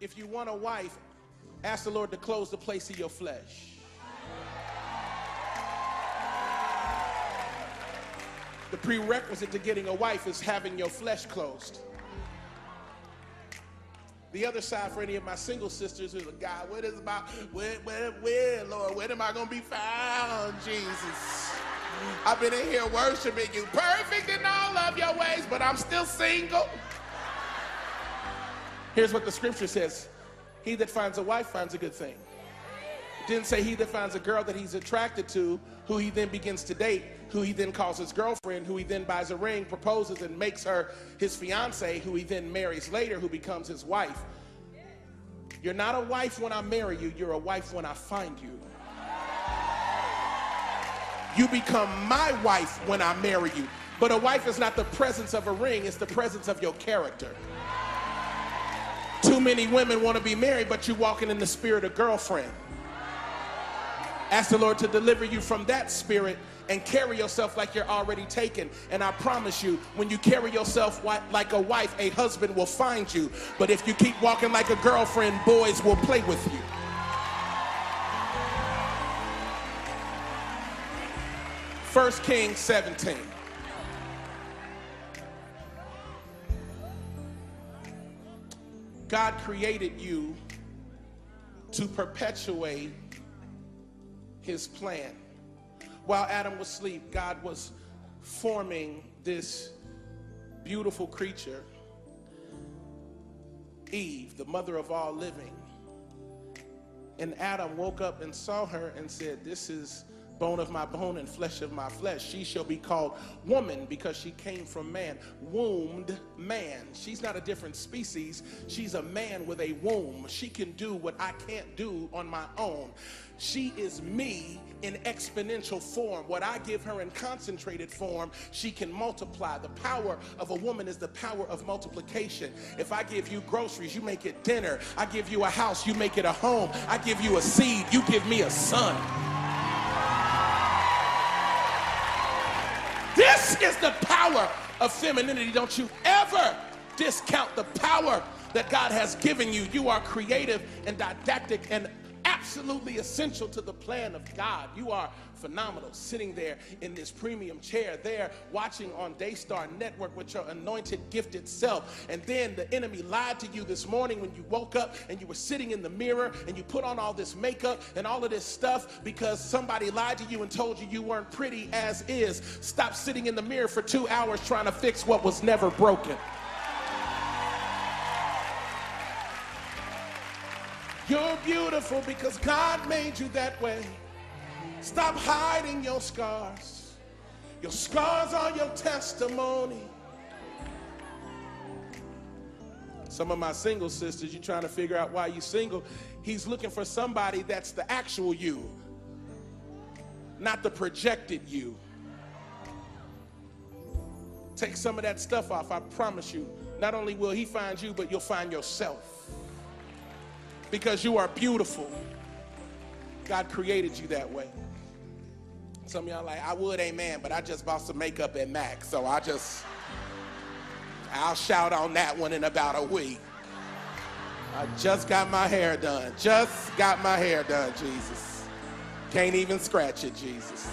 If you want a wife, ask the Lord to close the place of your flesh. The prerequisite to getting a wife is having your flesh closed. The other side for any of my single sisters is, God, what is about, where, Lord, when am I going to be found, Jesus? I've been in here worshiping you, perfect in all of your ways, but I'm still single. Here's what the scripture says. He that finds a wife finds a good thing. It didn't say he that finds a girl that he's attracted to, who he then begins to date, who he then calls his girlfriend, who he then buys a ring, proposes, and makes her his fiance, who he then marries later, who becomes his wife. You're not a wife when I marry you, you're a wife when I find you. You become my wife when I marry you. But a wife is not the presence of a ring, it's the presence of your character. Too many women want to be married, but you're walking in the spirit of girlfriend. Ask the Lord to deliver you from that spirit and carry yourself like you're already taken. And I promise you, when you carry yourself like a wife, a husband will find you. But if you keep walking like a girlfriend, boys will play with you. First Kings 17. God created you to perpetuate his plan. While Adam was asleep, God was forming this beautiful creature, Eve, the mother of all living. And Adam woke up and saw her and said, this is bone of my bone and flesh of my flesh. She shall be called woman because she came from man. Wombed man. She's not a different species. She's a man with a womb. She can do what I can't do on my own. She is me in exponential form. What I give her in concentrated form, she can multiply. The power of a woman is the power of multiplication. If I give you groceries, you make it dinner. I give you a house, you make it a home. I give you a seed, you give me a son. This is the power of femininity. Don't you ever discount the power that God has given you. You are creative and didactic and absolutely essential to the plan of God. You are phenomenal, sitting there in this premium chair there, watching on Daystar Network with your anointed, gifted self. And then the enemy lied to you this morning when you woke up and you were sitting in the mirror and you put on all this makeup and all of this stuff because somebody lied to you and told you you weren't pretty as is. Stop sitting in the mirror for 2 hours trying to fix what was never broken. You're beautiful because God made you that way. Stop hiding your scars. Your scars are your testimony. Some of my single sisters, you're trying to figure out why you're single. He's looking for somebody that's the actual you, not the projected you. Take some of that stuff off. I promise you, not only will he find you, but you'll find yourself. Because you are beautiful. God created you that way. Some of y'all like, I would, amen, but I just bought some makeup at MAC, so I'll shout on that one in about a week. I just got my hair done. Just got my hair done, Jesus. Can't even scratch it, Jesus.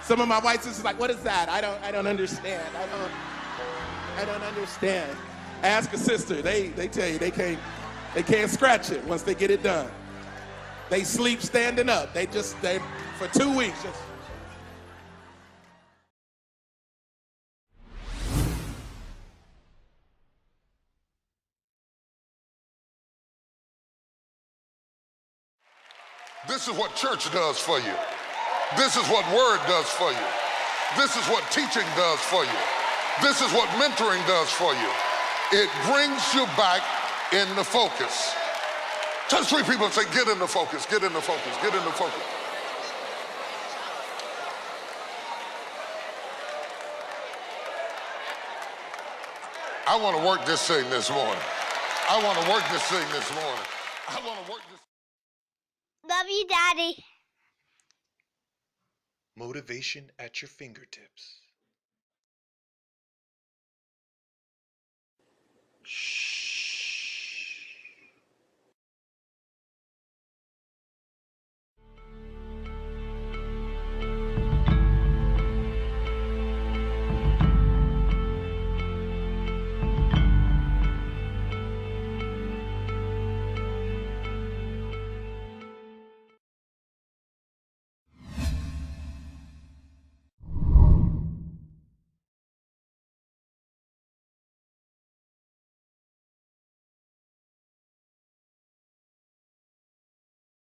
Some of my white sisters like, what is that? I don't understand. I don't understand. Ask a sister. They tell you they can't scratch it once they get it done. They sleep standing up. They for 2 weeks. This is what church does for you. This is what word does for you. This is what teaching does for you. This is what mentoring does for you. It brings you back in the focus. Touch 3 people and say, get in the focus, get in the focus, get in the focus. I want to work this thing this morning. I want to work this thing this morning. I want to work this. Love you, Daddy. Motivation at your fingertips.